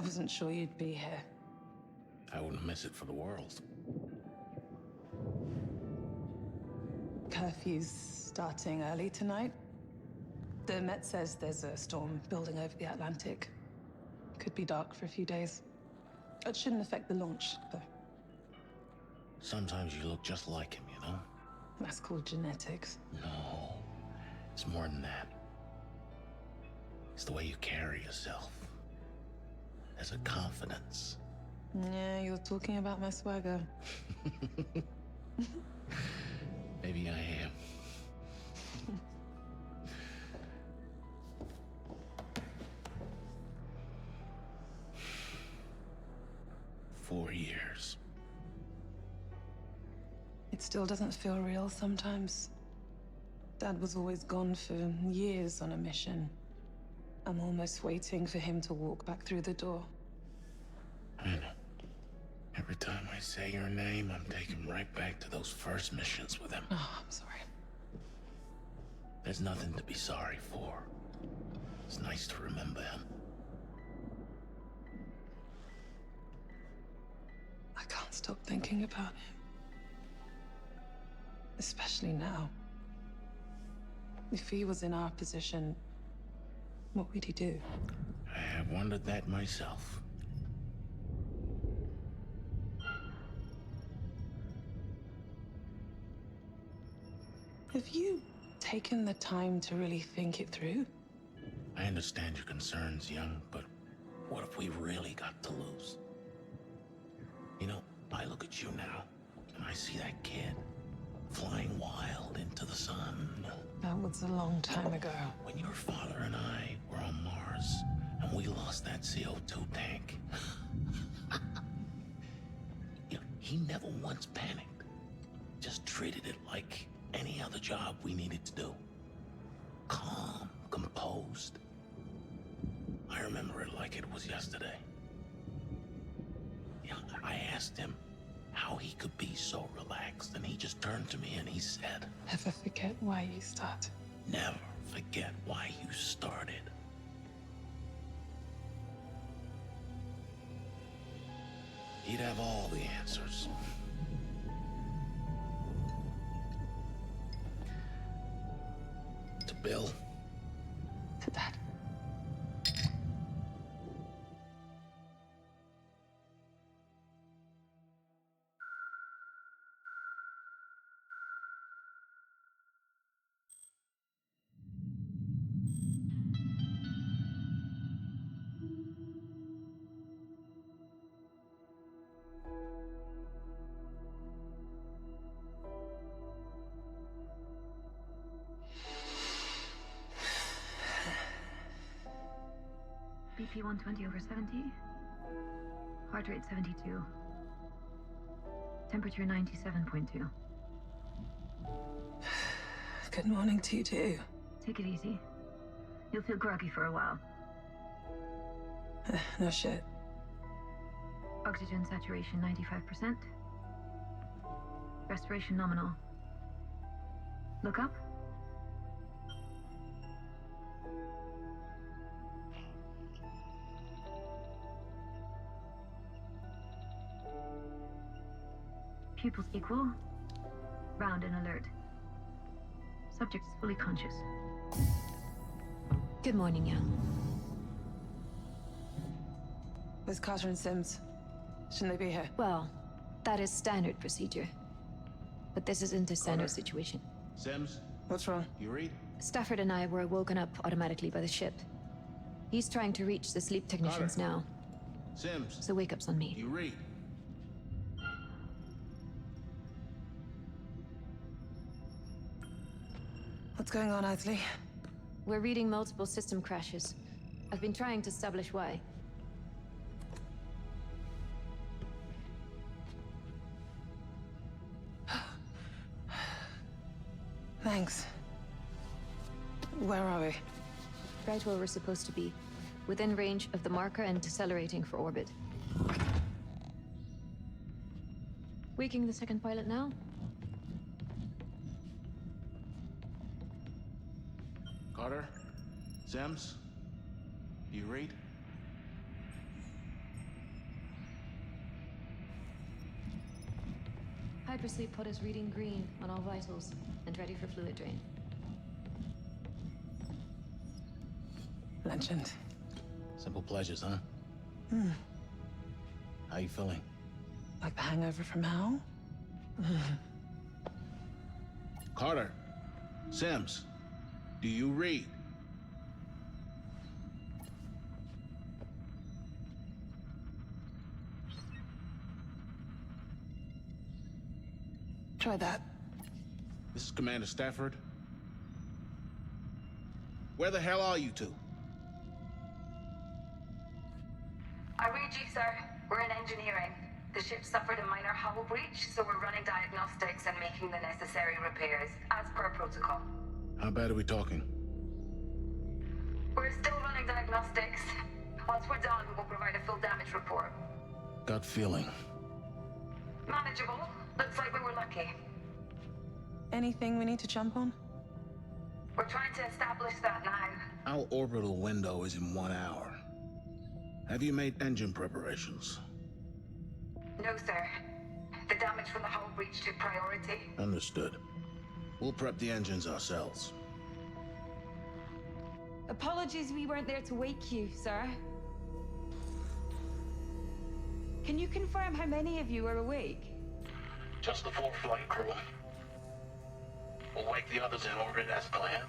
wasn't sure you'd be here. I wouldn't miss it for the world. Curfew's starting early tonight. The Met says there's a storm building over the Atlantic. Could be dark for a few days. It shouldn't affect the launch, though. Sometimes you look just like him, you know? That's called genetics. No, it's more than that. It's the way you carry yourself. There's a confidence. Yeah, you're talking about my swagger. Maybe I am. 4 years. It still doesn't feel real sometimes. Dad was always gone for years on a mission. I'm almost waiting for him to walk back through the door. I know. Every time I say your name, I'm taken right back to those first missions with him. Oh, I'm sorry. There's nothing to be sorry for. It's nice to remember him. I can't stop thinking about him. Especially now. If he was in our position, what would he do? I have wondered that myself. Have you taken the time to really think it through? I understand your concerns, young, but what if we really got to lose? You know, I look at you now, and I see that kid flying wild into the sun. That was a long time ago. When your father and I were on Mars, and we lost that CO2 tank, you know, he never once panicked. Just treated it like any other job we needed to do. Calm, composed. I remember it like it was yesterday. Yeah, I asked him how he could be so relaxed, and he just turned to me and he said, Never forget why you start. never forget why you started. He'd have all the answers. To Bill. To Dad. BP 120/70. Heart rate 72. Temperature 97.2. Good morning to you too. Take it easy. You'll feel groggy for a while. No shit. Oxygen saturation 95%. Respiration nominal. Look up. Pupils equal. Round and alert. Subject is fully conscious. Good morning, young. Where's Carter and Sims? Shouldn't they be here? Well, that is standard procedure. But this isn't a standard Carter. situation. Sims, What's wrong? you read? Stafford and I were woken up automatically by the ship. He's trying to reach the sleep technicians Carter. now, Sims, so wake-up's on me. you read? What's going on, Earthly? We're reading multiple system crashes. I've been trying to establish why. Thanks. Where are we? Right where we're supposed to be, within range of the marker and decelerating for orbit. Waking the second pilot now? Carter? Sims? You read? Hydrosleep pod is reading green on all vitals and ready for fluid drain. Legend. Simple pleasures, huh? How you feeling? Like the hangover from hell? Carter, Sims, do you read? Try that. This is Commander Stafford. Where the hell are you two? I read you, sir. We're in engineering. The ship suffered a minor hull breach, so we're running diagnostics and making the necessary repairs, as per protocol. How bad are we talking? We're still running diagnostics. Once we're done, we'll provide a full damage report. Gut feeling. Manageable. Looks like we were lucky. Anything we need to jump on? We're trying to establish that now. Our orbital window is in 1 hour. Have you made engine preparations? No, sir. The damage from the hull breach took priority. Understood. We'll prep the engines ourselves. Apologies we weren't there to wake you, sir. Can you confirm how many of you are awake? Just the 4 flight crew. We'll wake the others in orbit as planned.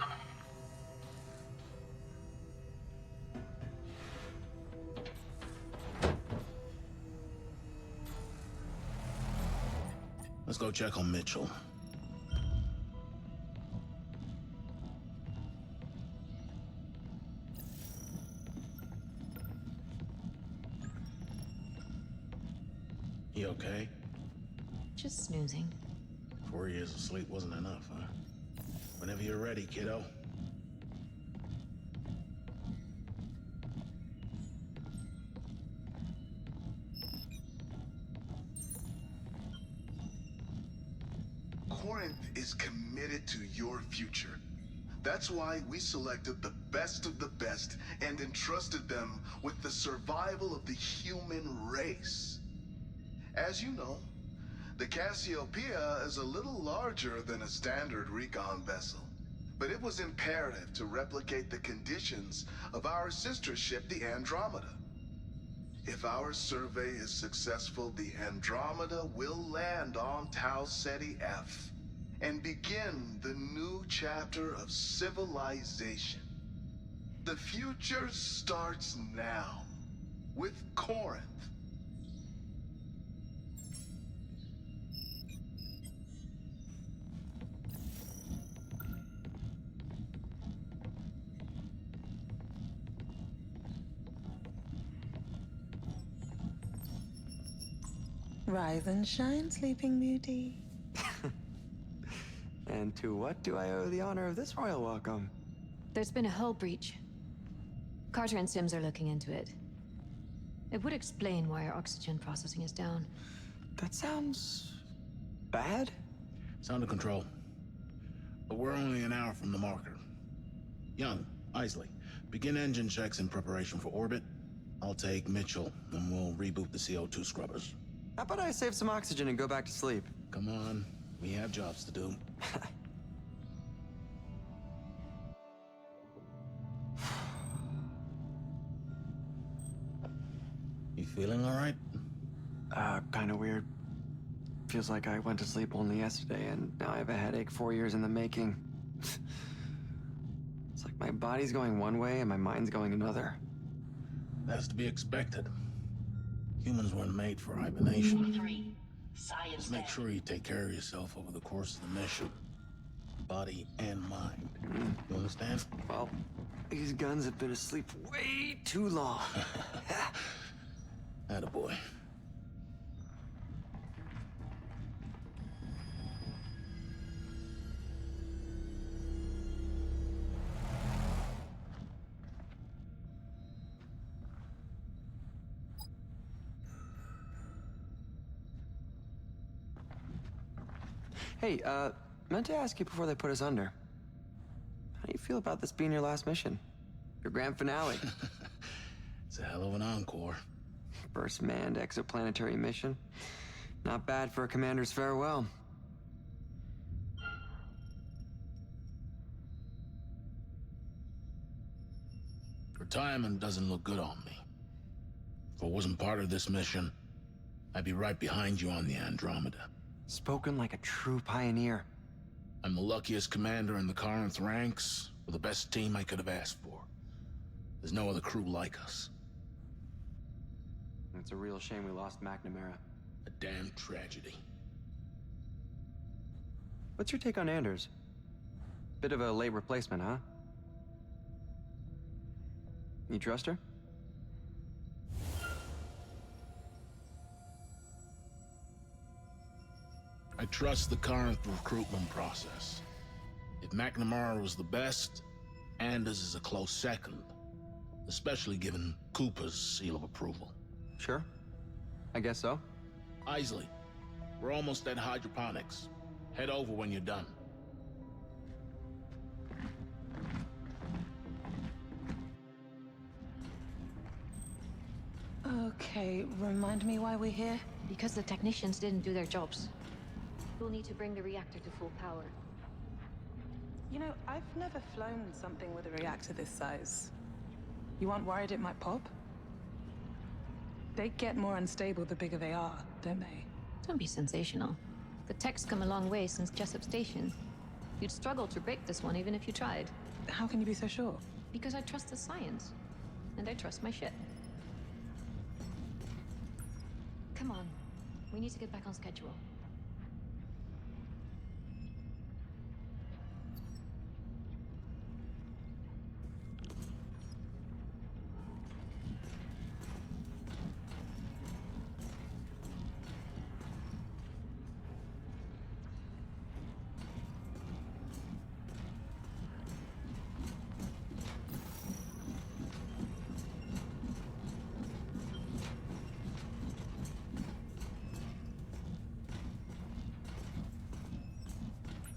Let's go check on Mitchell. You okay? Just snoozing. 4 years of sleep wasn't enough, huh? Whenever you're ready, kiddo. Corinth is committed to your future. That's why we selected the best of the best and entrusted them with the survival of the human race. As you know, the Cassiopeia is a little larger than a standard recon vessel, but it was imperative to replicate the conditions of our sister ship, the Andromeda. If our survey is successful, the Andromeda will land on Tau Ceti F and begin the new chapter of civilization. The future starts now with Corinth. Rise and shine, Sleeping Beauty. And to what do I owe the honor of this royal welcome? There's been a hull breach. Carter and Sims are looking into it. It would explain why our oxygen processing is down. That sounds bad. It's under control. But we're only an hour from the marker. Young, Isley, begin engine checks in preparation for orbit. I'll take Mitchell, and we'll reboot the CO2 scrubbers. How about I save some oxygen and go back to sleep? Come on, we have jobs to do. You feeling all right? Kinda weird. Feels like I went to sleep only yesterday, and now I have a headache 4 years in the making. It's like my body's going one way and my mind's going another. That's to be expected. Humans weren't made for hibernation. 3. Science. Just make sure you take care of yourself over the course of the mission. Body and mind. You understand? Well, these guns have been asleep way too long. Attaboy. Hey, meant to ask you before they put us under. How do you feel about this being your last mission? Your grand finale? It's a hell of an encore. First manned exoplanetary mission. Not bad for a commander's farewell. timing doesn't look good on me. If I wasn't part of this mission, I'd be right behind you on the Andromeda. Spoken like a true pioneer. I'm the luckiest commander in the Corinth ranks, with the best team I could have asked for. There's no other crew like us. It's a real shame we lost McNamara. A damn tragedy. What's your take on Anders? Bit of a late replacement, huh? You trust her? I trust the current recruitment process. If McNamara was the best, Anders is a close second, especially given Cooper's seal of approval. Sure. I guess so. Isley, we're almost at hydroponics. Head over when you're done. Okay, remind me why we're here? Because the technicians didn't do their jobs. We'll need to bring the reactor to full power. You know, I've never flown something with a reactor this size. You aren't worried it might pop? They get more unstable the bigger they are, don't they? Don't be sensational. The tech's come a long way since Jessup Station. You'd struggle to break this one even if you tried. How can you be so sure? Because I trust the science. And I trust my ship. Come on. We need to get back on schedule.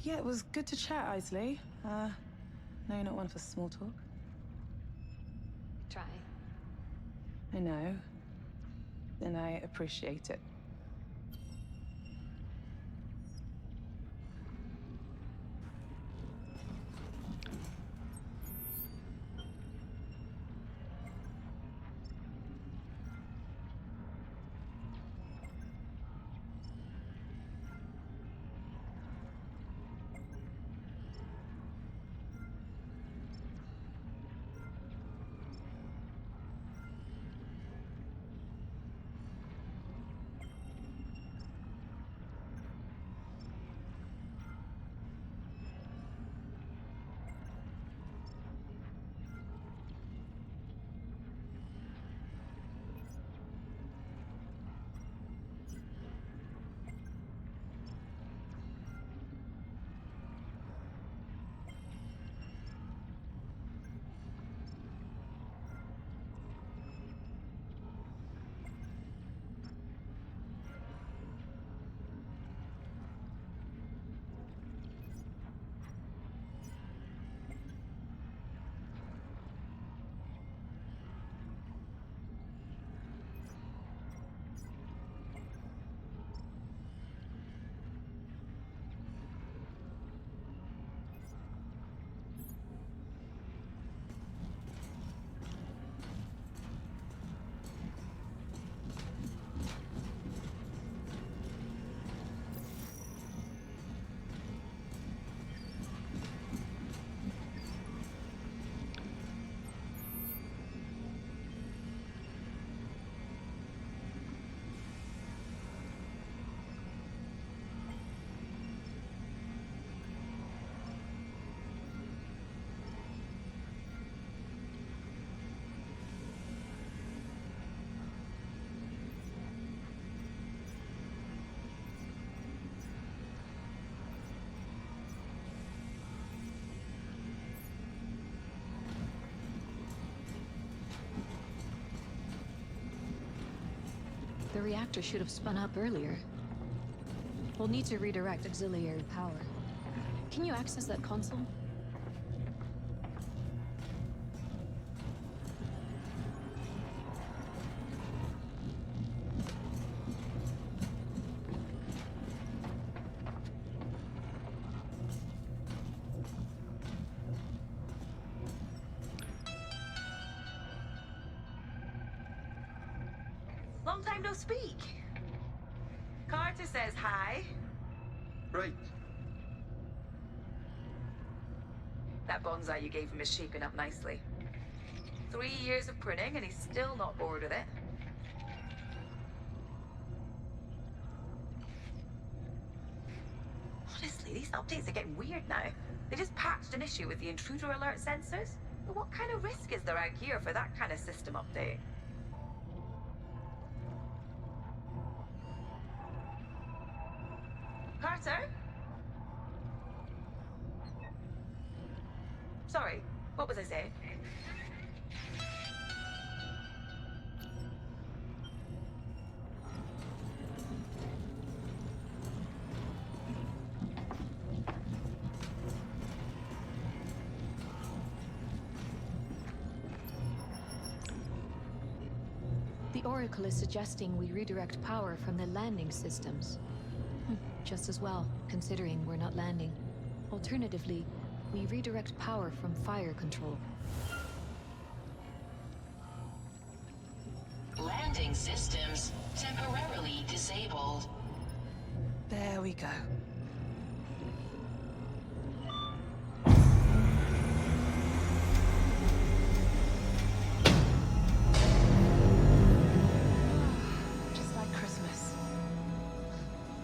Yeah, it was good to chat, Isley. No, you're not one for small talk. Try. I know. And I appreciate it. The reactor should have spun up earlier. We'll need to redirect auxiliary power. Can you access that console? Long time no speak. Carter says hi. Right. That bonsai you gave him is shaping up nicely. 3 years of pruning and he's still not bored with it. Honestly, these updates are getting weird now. They just patched an issue with the intruder alert sensors. But what kind of risk is there out here for that kind of system update? Carter? Sorry, what was I saying? The Oracle is suggesting we redirect power from the landing systems. Just as well, considering we're not landing. Alternatively, we redirect power from fire control. Landing systems temporarily disabled. There we go. Just like Christmas.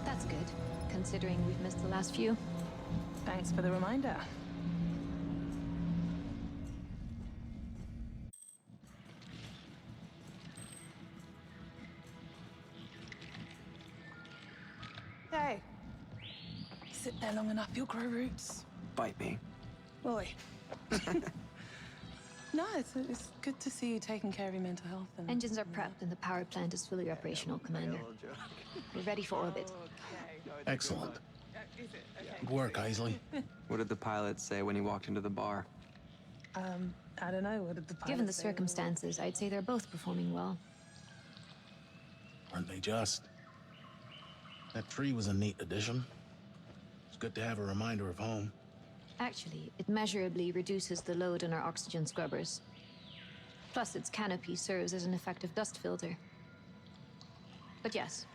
That's good, considering we've missed the last few. Thanks for the reminder. Hey. Sit there long enough, you'll grow roots. Bite me. Boy. No, it's good to see you taking care of your mental health. And Engines are prepped and the power plant is fully operational, Commander. We're ready for orbit. Excellent. Good work, Isley. What did the pilot say when he walked into the bar? I don't know, what did the pilot Given the say? circumstances, I'd say they're both performing well. Weren't they just? That tree was a neat addition. It's good to have a reminder of home. Actually, it measurably reduces the load on our oxygen scrubbers. Plus, its canopy serves as an effective dust filter. But yes,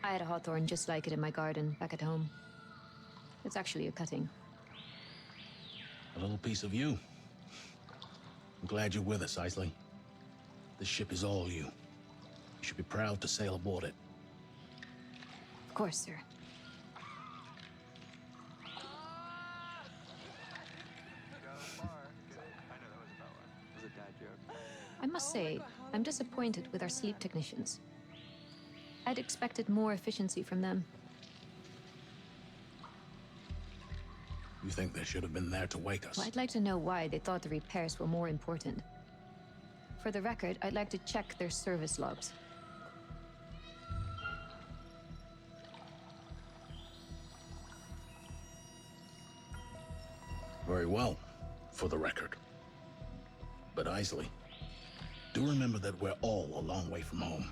I had a hawthorn just like it in my garden back at home. It's actually a cutting. A little piece of you. I'm glad you're with us, Isley. This ship is all you. You should be proud to sail aboard it. Of course, sir. I must say, I'm disappointed with our sleep technicians. I'd expected more efficiency from them. You think they should have been there to wake us? Well, I'd like to know why they thought the repairs were more important. For the record, I'd like to check their service logs. Very well, for the record. But Isley, do remember that we're all a long way from home.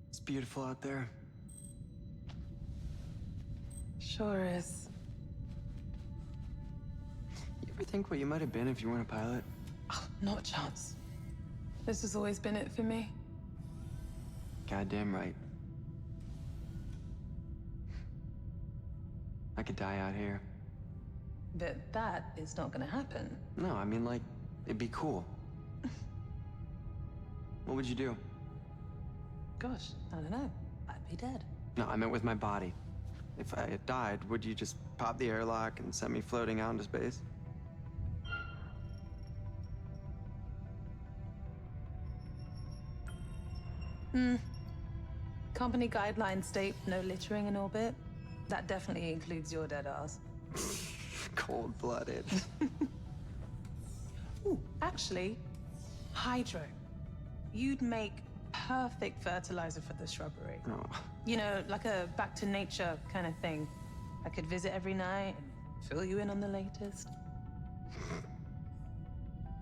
It's beautiful out there. Sure is. You ever think what you might have been if you weren't a pilot? Oh, not a chance. This has always been it for me. Goddamn right. I could die out here. But that is not gonna happen. No, I mean, like, it'd be cool. What would you do? Gosh, I don't know. I'd be dead. No, I meant with my body. If I had died, would you just pop the airlock and send me floating out into space? Company guidelines state no littering in orbit. That definitely includes your dead ass. Cold-blooded. Ooh, actually, hydro. You'd make perfect fertilizer for the shrubbery. Oh. You know, like a back to nature kind of thing. I could visit every night and fill you in on the latest.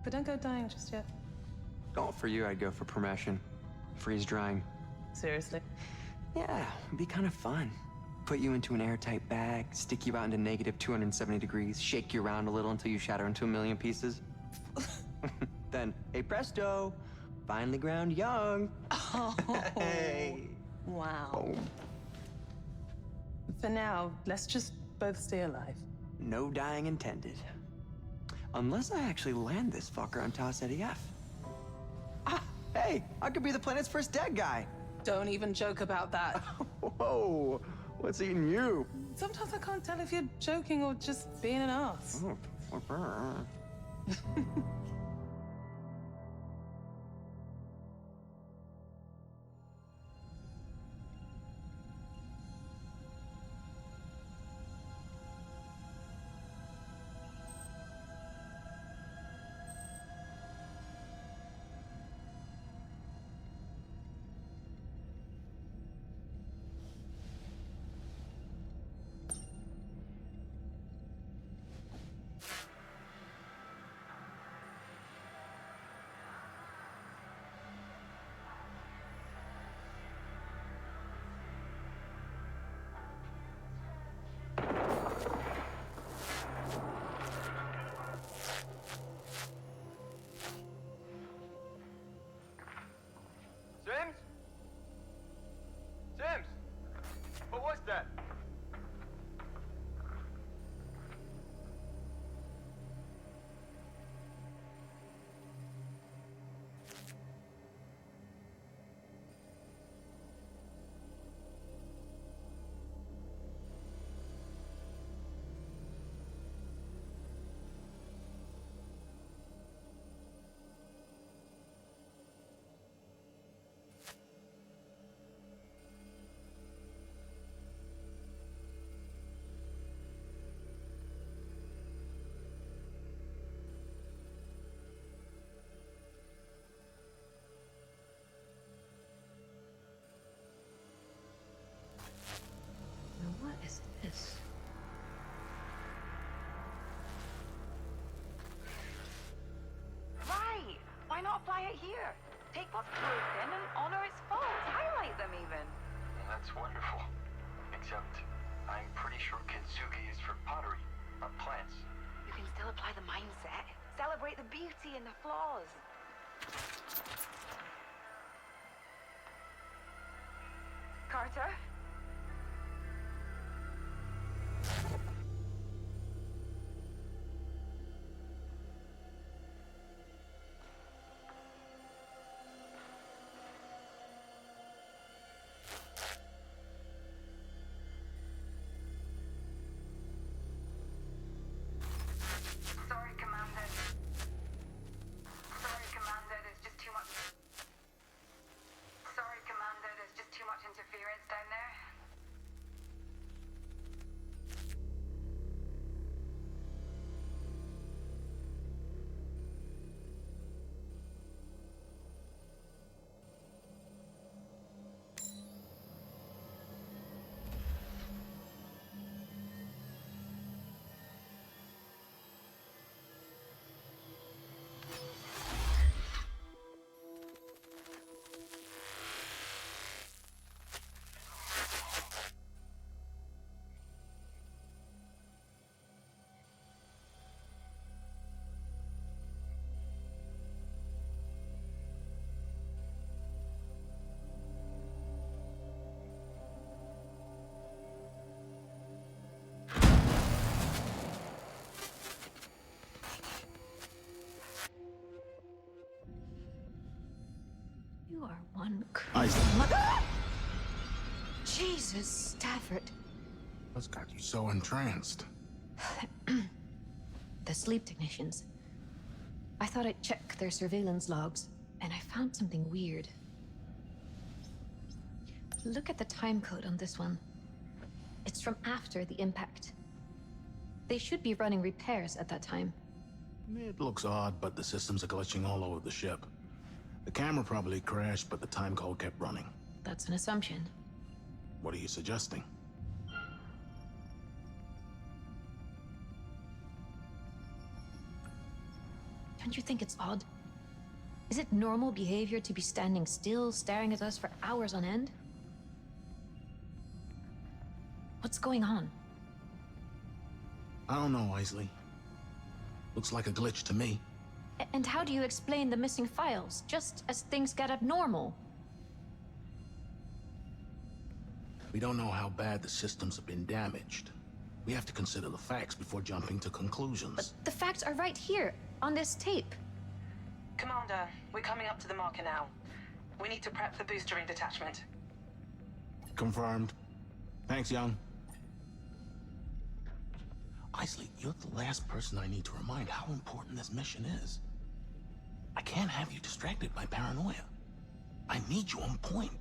But don't go dying just yet. Oh, for you, I'd go for permission. Freeze drying. Seriously. Yeah, it'd be kind of fun. Put you into an airtight bag, stick you out into negative 270 degrees, shake you around a little until you shatter into a million pieces. Then, hey presto, finally ground young. Oh, Hey. wow. Boom. For now, let's just both stay alive. No dying intended. Unless I actually land this fucker on Ceti. Ah, hey, I could be the planet's first dead guy. Don't even joke about that. Whoa, what's eating you? Sometimes I can't tell if you're joking or just being an ass. Oh, Sims? Sims? What was that? What is this? Right! Why not apply it here? Take what's broken and honor its faults. Highlight them even. That's wonderful. Except, I'm pretty sure kintsugi is for pottery, not plants. You can still apply the mindset. Celebrate the beauty and the flaws. Carter? Sorry, Commander. Sorry, Commander, there's just too much... Sorry, Commander, there's just too much interference down there. You are one I... Jeez! Jesus, Stafford. What's got you so entranced? The sleep technicians. I thought I'd check their surveillance logs, and I found something weird. Look at the time code on this one. It's from after the impact. They should be running repairs at that time. It looks odd, but the systems are glitching all over the ship. The camera probably crashed, but the time code kept running. That's an assumption. What are you suggesting? Don't you think it's odd? Is it normal behavior to be standing still, staring at us for hours on end? What's going on? I don't know, Isley. Looks like a glitch to me. And how do you explain the missing files, just as things get abnormal? We don't know how bad the systems have been damaged. We have to consider the facts before jumping to conclusions. But the facts are right here, on this tape. Commander, we're coming up to the marker now. We need to prep the boostering detachment. Confirmed. Thanks, Young. Isley, you're the last person I need to remind how important this mission is. I can't have you distracted by paranoia. I need you on point.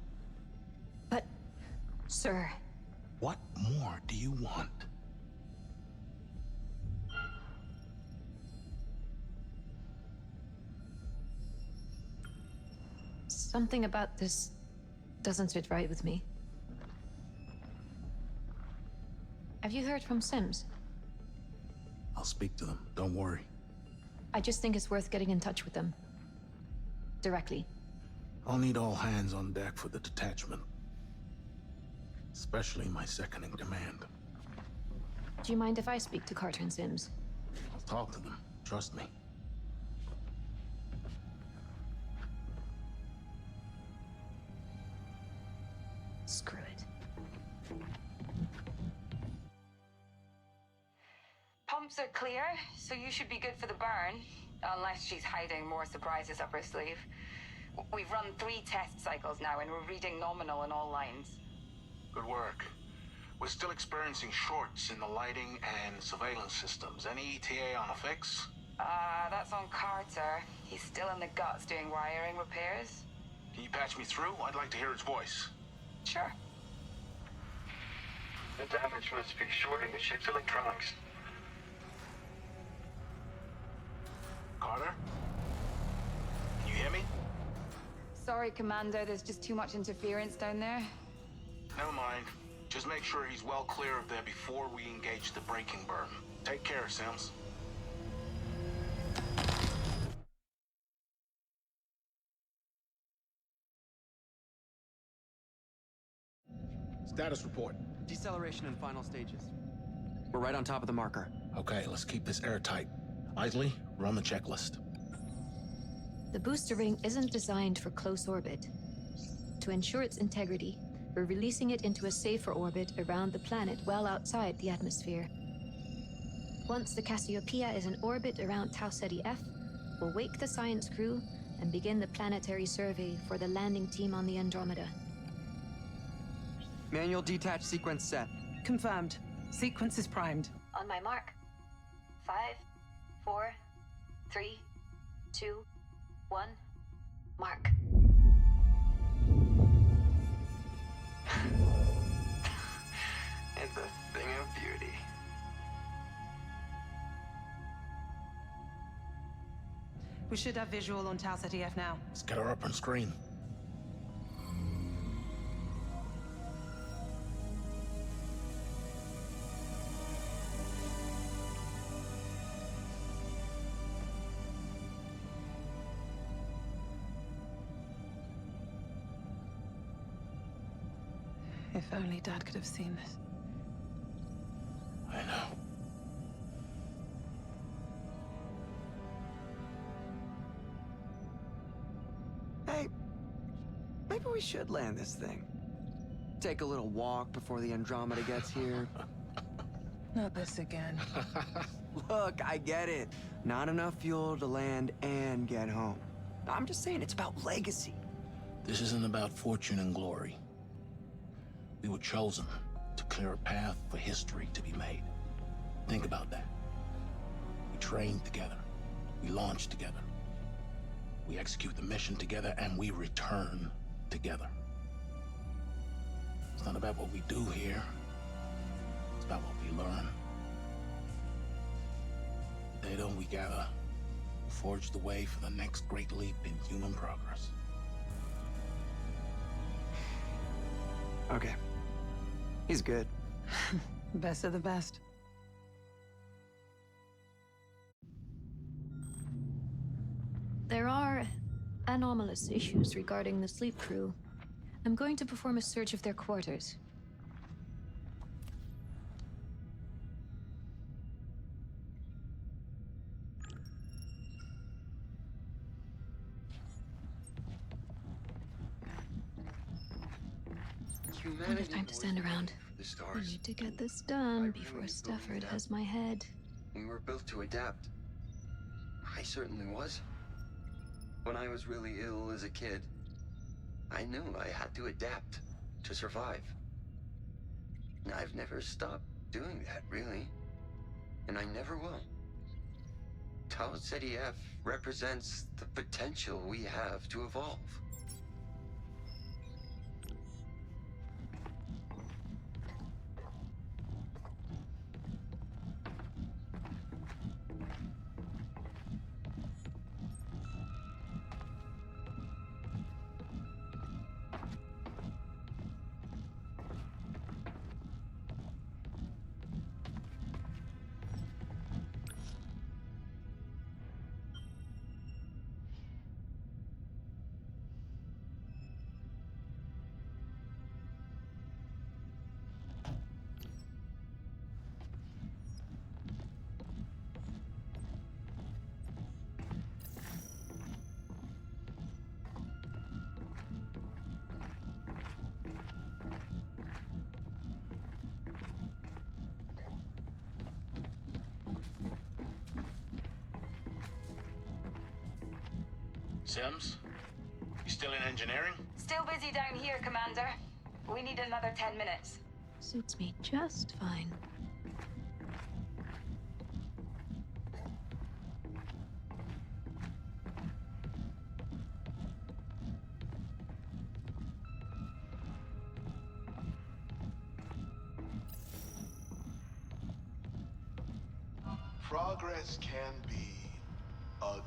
But, sir... What more do you want? Something about this doesn't sit right with me. Have you heard from Sims? I'll speak to them, don't worry. I just think it's worth getting in touch with them. Directly. I'll need all hands on deck for the detachment. Especially my second in command. Do you mind if I speak to Carter and Sims? I'll talk to them, trust me. Screw it. Pumps are clear, so you should be good for the burn. Unless she's hiding more surprises up her sleeve. We've run 3 test cycles now, and we're reading nominal in all lines. Good work. We're still experiencing shorts in the lighting and surveillance systems. Any ETA on a fix? That's on Carter. He's still in the guts doing wiring repairs. Can you patch me through? I'd like to hear his voice. Sure. The damage must be shorting the ship's electronics. Carter? Can you hear me? Sorry, Commander, there's just too much interference down there. Never mind. Just make sure he's well clear of there before we engage the braking burn. Take care, Sims. Status report. Deceleration in final stages. We're right on top of the marker. Okay, let's keep this airtight. Isley, run the checklist. The booster ring isn't designed for close orbit. To ensure its integrity, we're releasing it into a safer orbit around the planet well outside the atmosphere. Once the Cassiopeia is in orbit around Tau Ceti F, we'll wake the science crew and begin the planetary survey for the landing team on the Andromeda. Manual detach sequence set. Confirmed. Sequence is primed. On my mark. 5, 4, 3, 2, 1, mark. It's a thing of beauty. We should have visual on Tau Ceti F now. Let's get her up on screen. If only Dad could have seen this. I know. Hey, maybe we should land this thing. Take a little walk before the Andromeda gets here. Not this again. Look, I get it. Not enough fuel to land and get home. I'm just saying it's about legacy. This isn't about fortune and glory. We were chosen to clear a path for history to be made. Think about that. We trained together. We launch together. We execute the mission together, and we return together. It's not about what we do here. It's about what we learn. Data we gather forge the way for the next great leap in human progress. Okay. He's good. Best of the best. There are anomalous issues regarding the sleep crew. I'm going to perform a search of their quarters. I don't have time to stand around. The I stars. need to get this done before Stafford has my head. We were built to adapt. I certainly was. When I was really ill as a kid, I knew I had to adapt to survive. And I've never stopped doing that, really. And I never will. Tau Ceti F represents the potential we have to evolve. Sims, you still in engineering? Still busy down here, Commander. We need another 10 minutes. Suits me just fine. Progress can be ugly.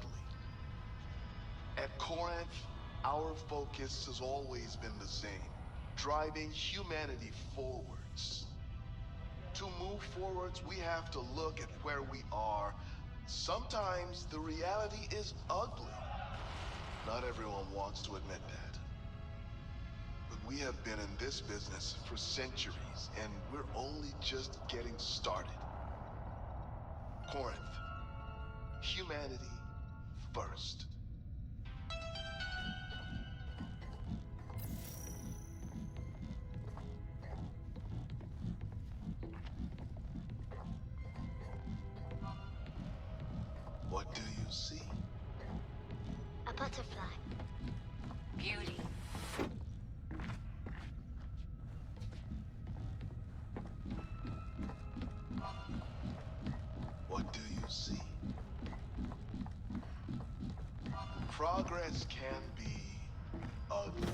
At Corinth, our focus has always been the same, driving humanity forwards. To move forwards, we have to look at where we are. Sometimes the reality is ugly. Not everyone wants to admit that. But we have been in this business for centuries, and we're only just getting started. Corinth, humanity first. What do you see? A butterfly. Beauty. What do you see? Progress can be ugly.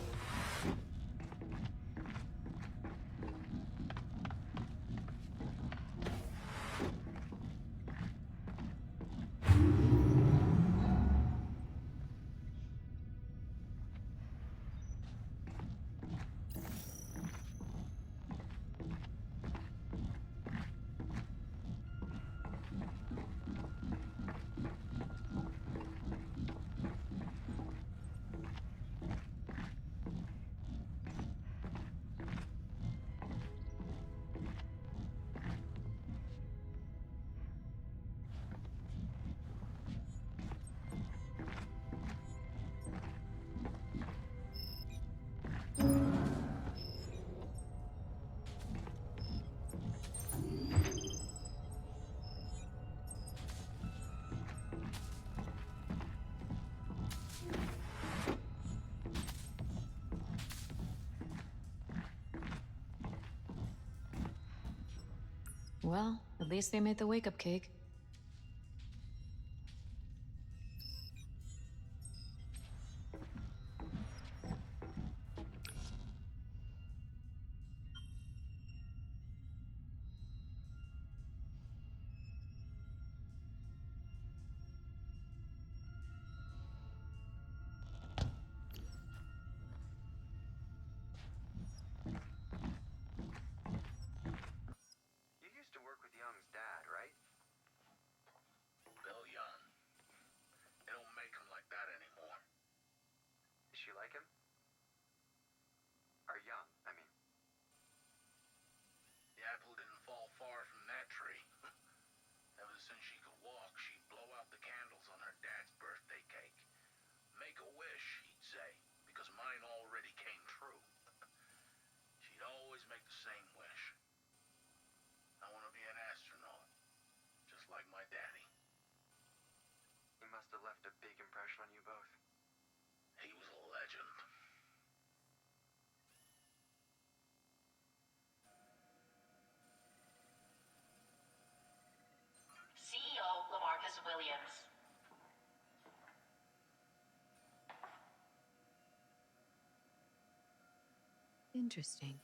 Well, at least they made the wake-up cake. You used to work with Young's dad, right? Bill Young. They don't make him like that anymore. Is she like him? Or Young, I mean. The apple didn't fall far from that tree. Ever since she could walk, she'd blow out the candles on her dad's birthday cake. Make a wish, he'd say, because mine already came true. She'd always make the same wish. I want to be an astronaut, just like my daddy. He must have left a big impression on you both. He was a legend. CEO Lamarcus Williams. Interesting.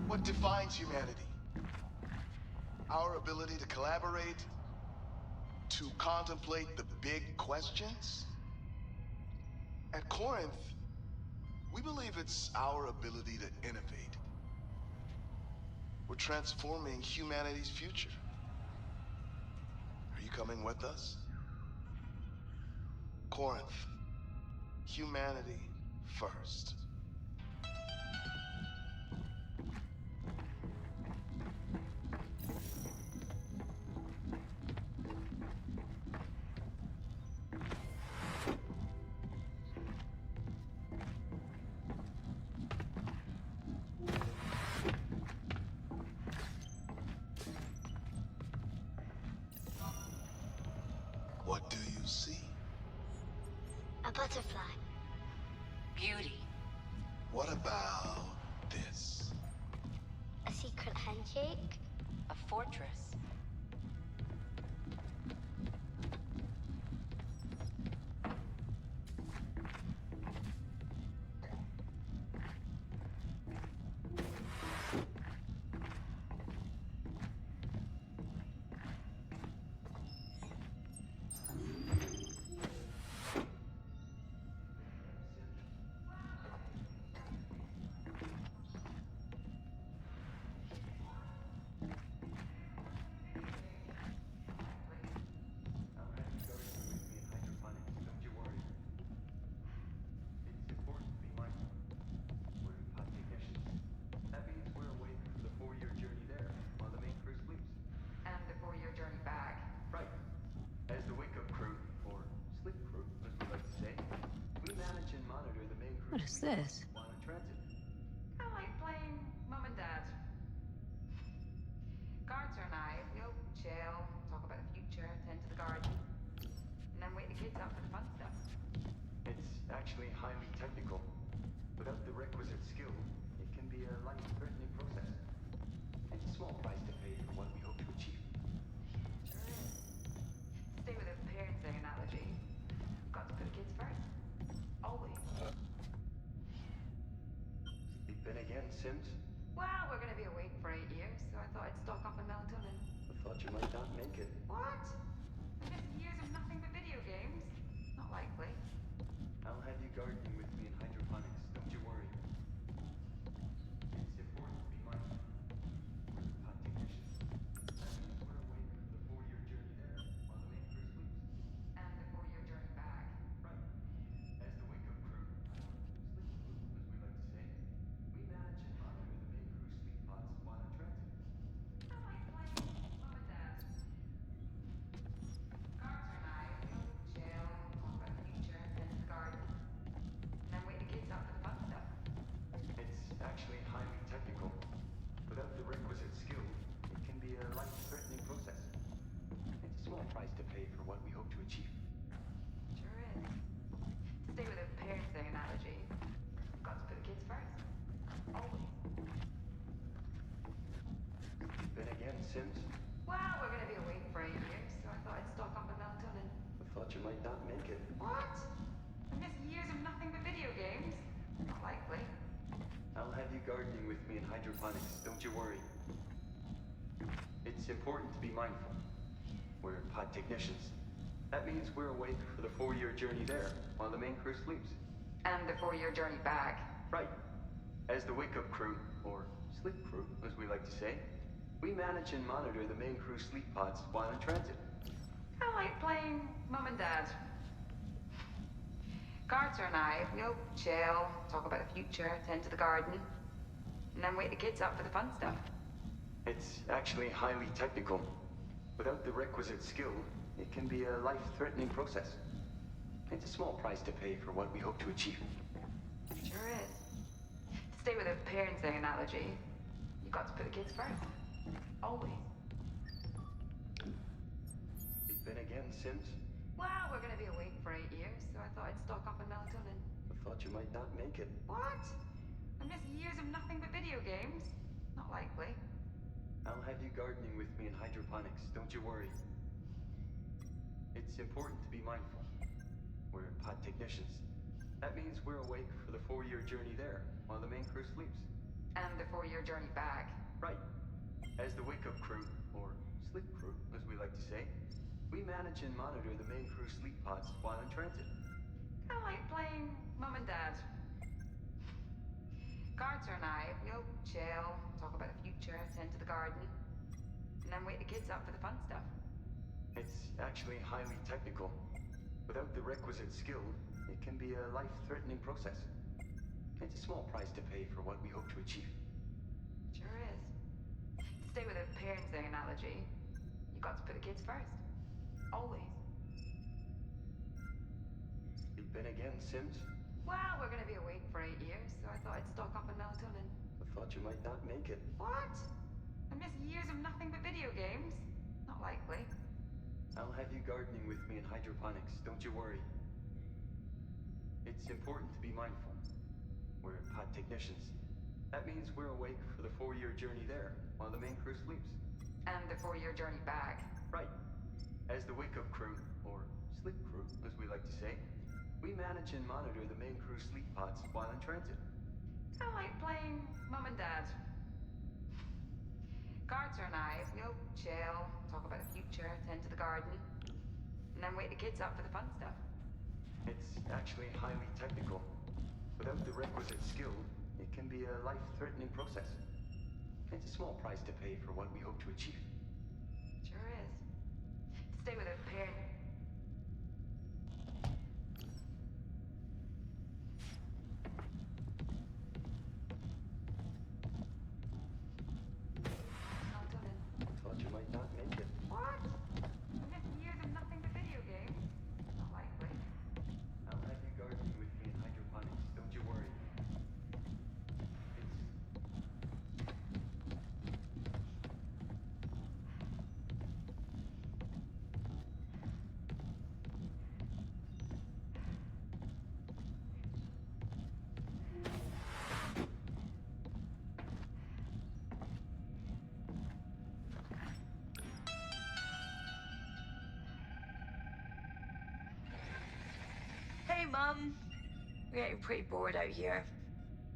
What defines humanity? Our ability to collaborate, to contemplate the big questions? At Corinth, we believe it's our ability to innovate. We're transforming humanity's future. Are you coming with us? Corinth, humanity first. What do you see? A butterfly. Beauty. What about this? A secret handshake. A fortress. What is this? Kind of like playing mum and dad. Carter and I, we'll chill, talk about the future, tend to the garden, and then wake the kids up for the fun stuff. It's actually highly technical. Without the requisite skill, it can be a life-threatening process. It's a small price to pay for what we hope to achieve. Stay with a parenting analogy. Got to put the kids first. Always. Sleeping again, Sims? Well, we're going to be awake for 8 years, so I thought I'd stock up on melatonin. I thought you might not make it. What? Just years of nothing but video games? Not likely. I'll have you gardening with me in hydroponics, don't you worry. It's important to be mindful. We're the pot technicians. That means we're awake for the 4-year journey there, while the main person Sims? Well, we're going to be awake for 8 years, so I thought I'd stock up on melatonin. I thought you might not make it. What? I missed years of nothing but video games? Not likely. I'll have you gardening with me in hydroponics, don't you worry. It's important to be mindful. We're pod technicians. That means we're awake for the 4-year journey there, while the main crew sleeps. And the 4-year journey back. Right. As the wake-up crew, or sleep crew, as we like to say, we manage and monitor the main crew sleep pods while in transit. Kind of like playing Mum and Dad. Carter and I, we'll chill, talk about the future, tend to the garden, and then wake the kids up for the fun stuff. It's actually highly technical. Without the requisite skill, it can be a life-threatening process. It's a small price to pay for what we hope to achieve. Sure is. To stay with a parenting analogy, you've got to put the kids first. Always. You've been again, Sims? Well, we're going to be awake for 8 years, so I thought I'd stock up on melatonin. I thought you might not make it. What? I missed years of nothing but video games? Not likely. I'll have you gardening with me in hydroponics, don't you worry. It's important to be mindful. We're pod technicians. That means we're awake for the 4-year journey there, while the main crew sleeps. And the 4-year journey back. Right. As the wake-up crew, or sleep crew, as we like to say, we manage and monitor the main crew sleep pods while in transit. Kind of like playing Mum and Dad. Carter and I, we'll chill, talk about the future, tend to the garden, and then wake the kids up for the fun stuff. It's actually highly technical. Without the requisite skill, it can be a life-threatening process. It's a small price to pay for what we hope to achieve. Sure is. To stay with a parenting analogy, you've got to put the kids first. Always. You've been again, Sims? Well, we're going to be awake for 8 years, so I thought I'd stock up on melatonin. I thought you might not make it. What? I missed years of nothing but video games? Not likely. I'll have you gardening with me in hydroponics, don't you worry. It's important to be mindful. We're pod technicians. That means we're awake for the 4-year journey there, while the main crew sleeps. And the 4-year journey back. Right. As the wake-up crew, or sleep crew, as we like to say, we manage and monitor the main crew sleep pods while in transit. Kind of like playing Mum and Dad. Carter and I, we'll chill, talk about the future, tend to the garden, and then wake the kids up for the fun stuff. It's actually highly technical. Without the requisite skill, it can be a life-threatening process. It's a small price to pay for what we hope to achieve. Sure is. To stay with a parent. Thought you might not make it. What? I missed years of nothing but video games? Not likely. I'll have you gardening with me in hydroponics, don't you worry. Hey, Mum. We're getting pretty bored out here.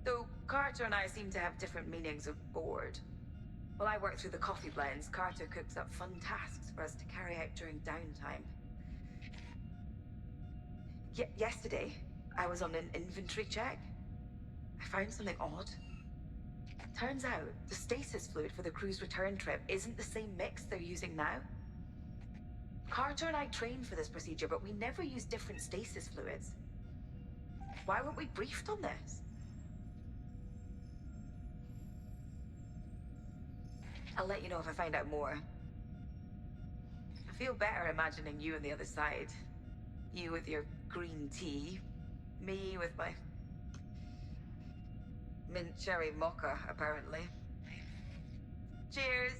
Though Carter and I seem to have different meanings of bored. While I work through the coffee blends, Carter cooks up fun tasks for us to carry out during downtime. Yesterday, I was on an inventory check. I found something odd. Turns out, the stasis fluid for the crew's return trip isn't the same mix they're using now. Carter and I trained for this procedure, but we never used different stasis fluids. Why weren't we briefed on this? I'll let you know if I find out more. I feel better imagining you on the other side. You with your green tea. Me with my mint cherry mocha, apparently. Cheers!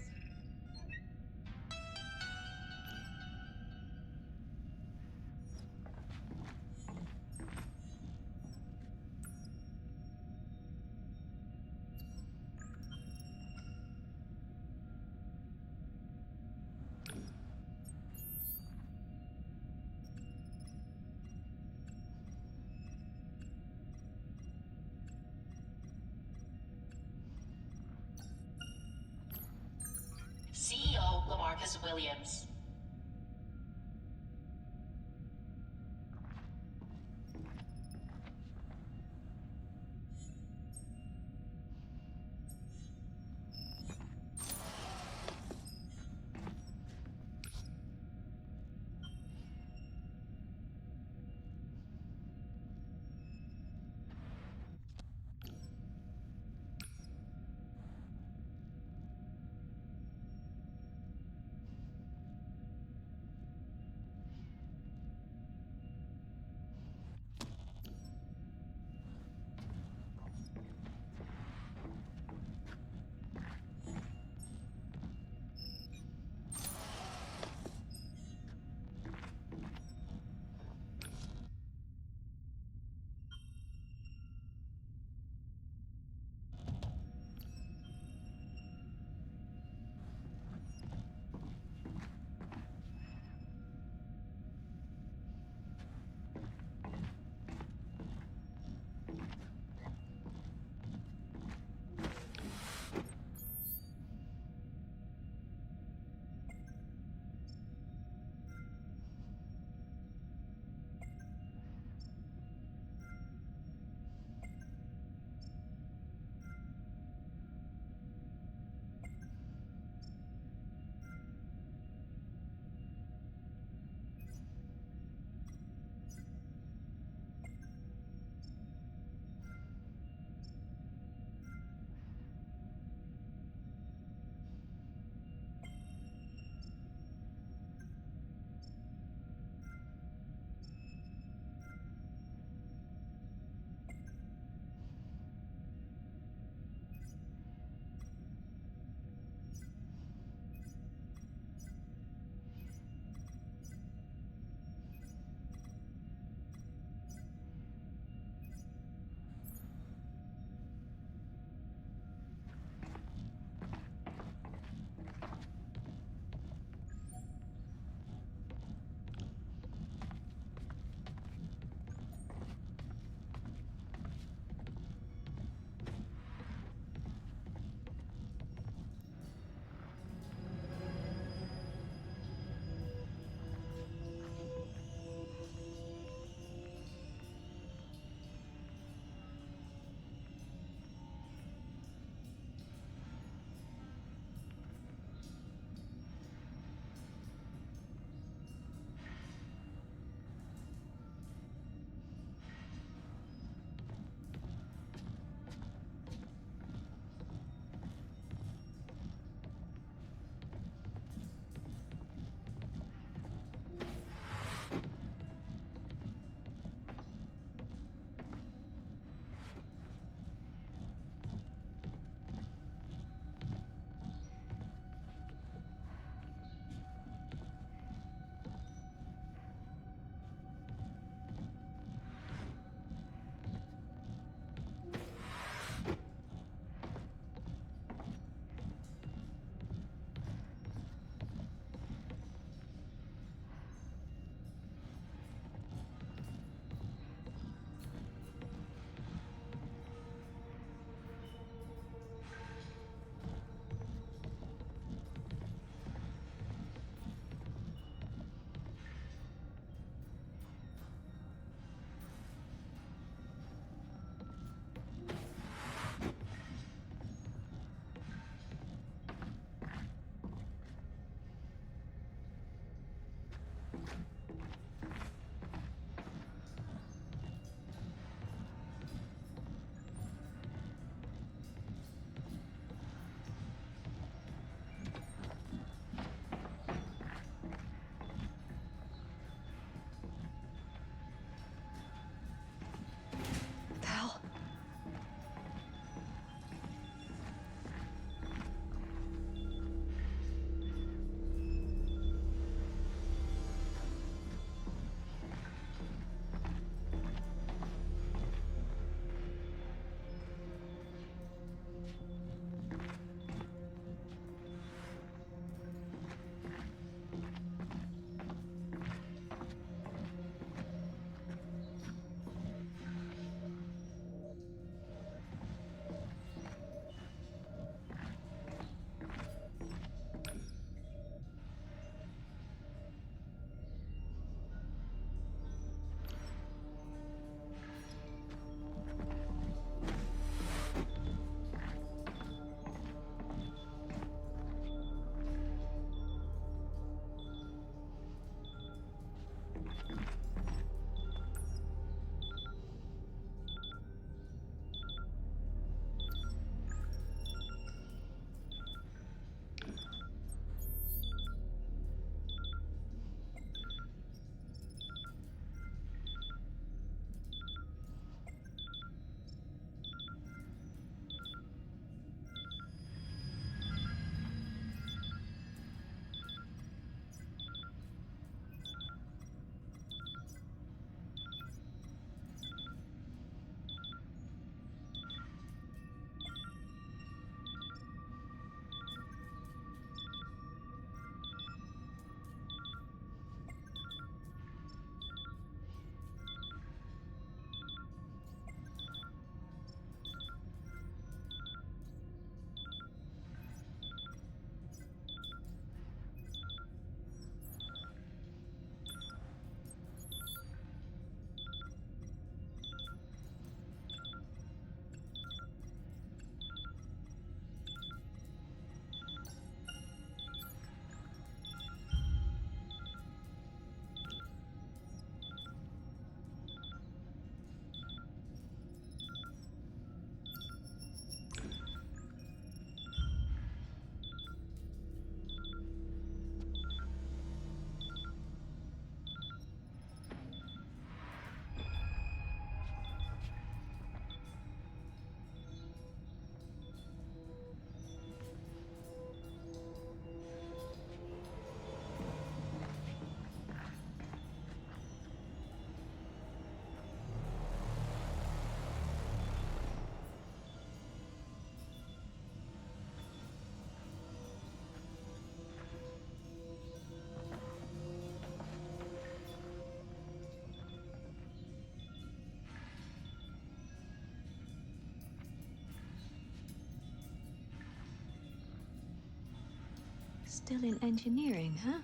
Still in engineering, huh?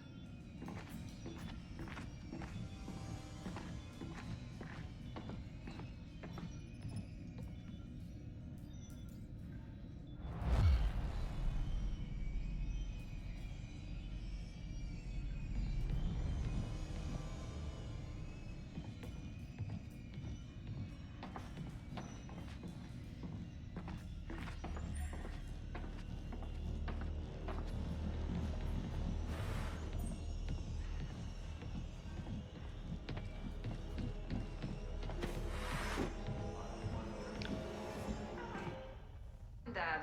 Dad.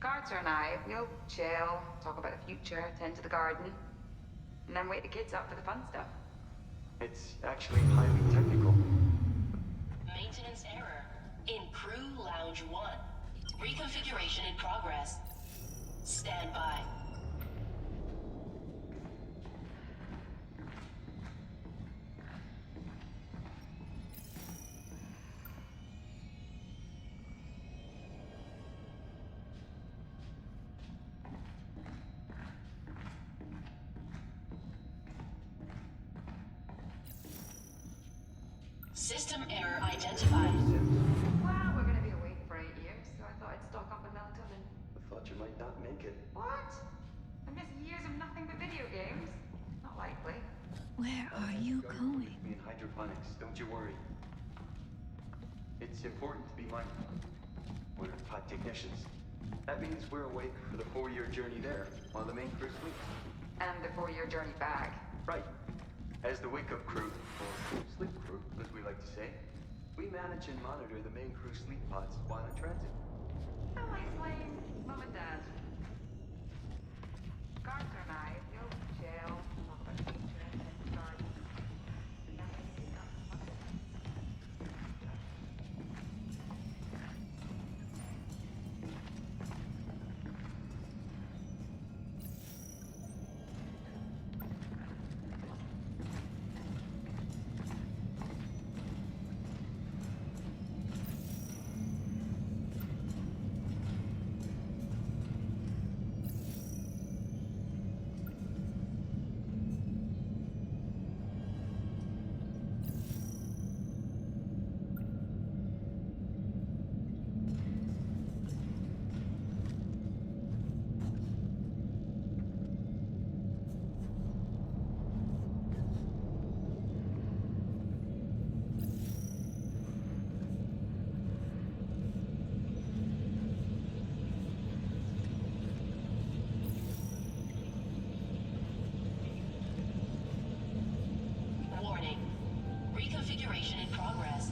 Carter and I, we'll chill, talk about the future, tend to the garden, and then wake the kids up for the fun stuff. It's actually highly technical. Maintenance error. In Crew Lounge 1. Reconfiguration in progress. Stand by. System error identified. Well, we're gonna be awake for 8 years, so I thought I'd stock up on melatonin. I thought you might not make it. What? I miss years of nothing but video games? Not likely. Where are you going? Me in hydroponics, don't you worry. It's important to be mindful. We're pod technicians. That means we're awake for the 4-year journey there, while the main crew sleeps. And the 4-year journey back. Right. As the wake-up crew, or sleep crew, as we like to say, we manage and monitor the main crew sleep pods while in transit. How I blame Mum and Dad. Carter and I, we'll chill, talk about the future, tend to the garden, and then wake the kids up for the fun stuff. Warning. Reconfiguration in progress.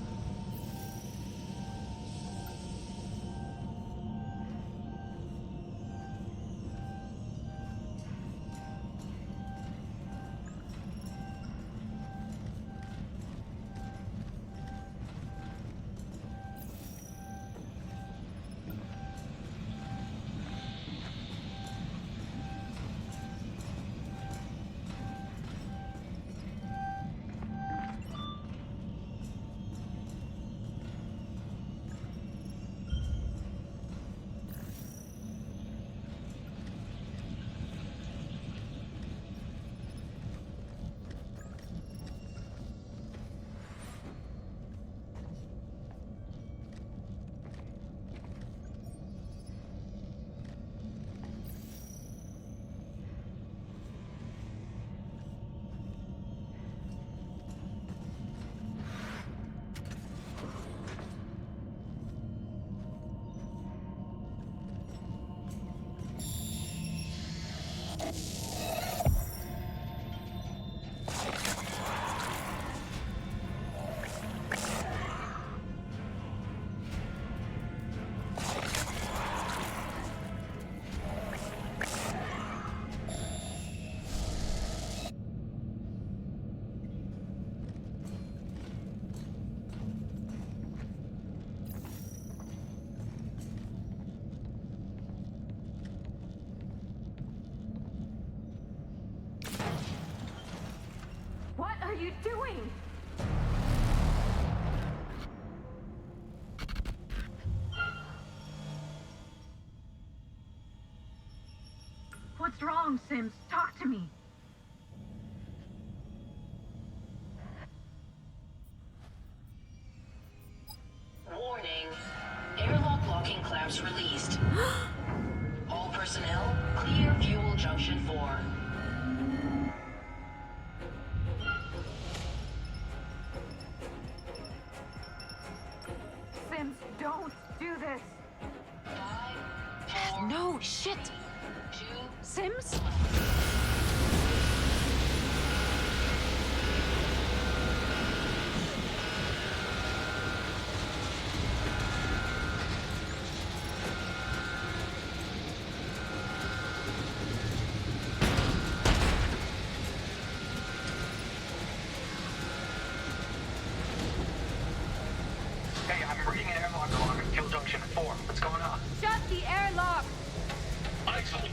What are you doing? wrong, Sims? Talk to me. Warning. Airlock locking clamps released. All personnel, clear fuel junction 4. Sims, don't do this. 5, 4, No, shit! 2, Sims? Hey, I'm reading an airlock log at Fuel Junction 4. What's going on? Shut the airlock! Isley,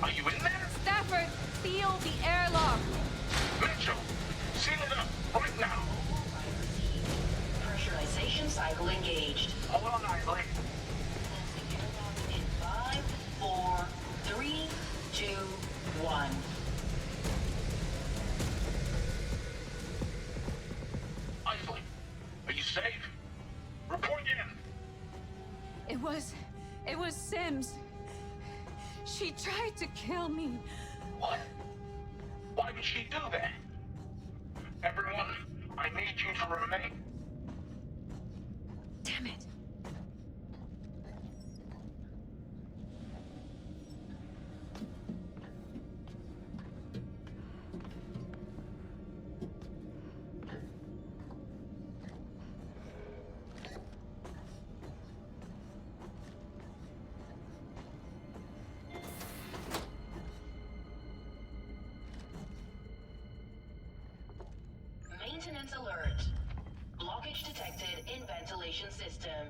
are you in there? Stafford, seal the airlock! Mitchell, seal it up right now. pressurization cycle engaged. Hold on, Isley. Closing airlock in 5, 4, 3, 2, 1. Isley, are you safe? Report in. It was Sims. She tried to kill me. What? Why would she do that? Everyone, I need you to remain. Damn it. Maintenance alert. Blockage detected in ventilation system.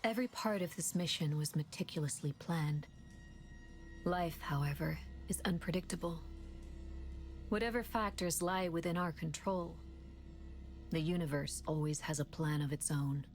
Every part of this mission was meticulously planned. Life, however, is unpredictable. Whatever factors lie within our control, the universe always has a plan of its own.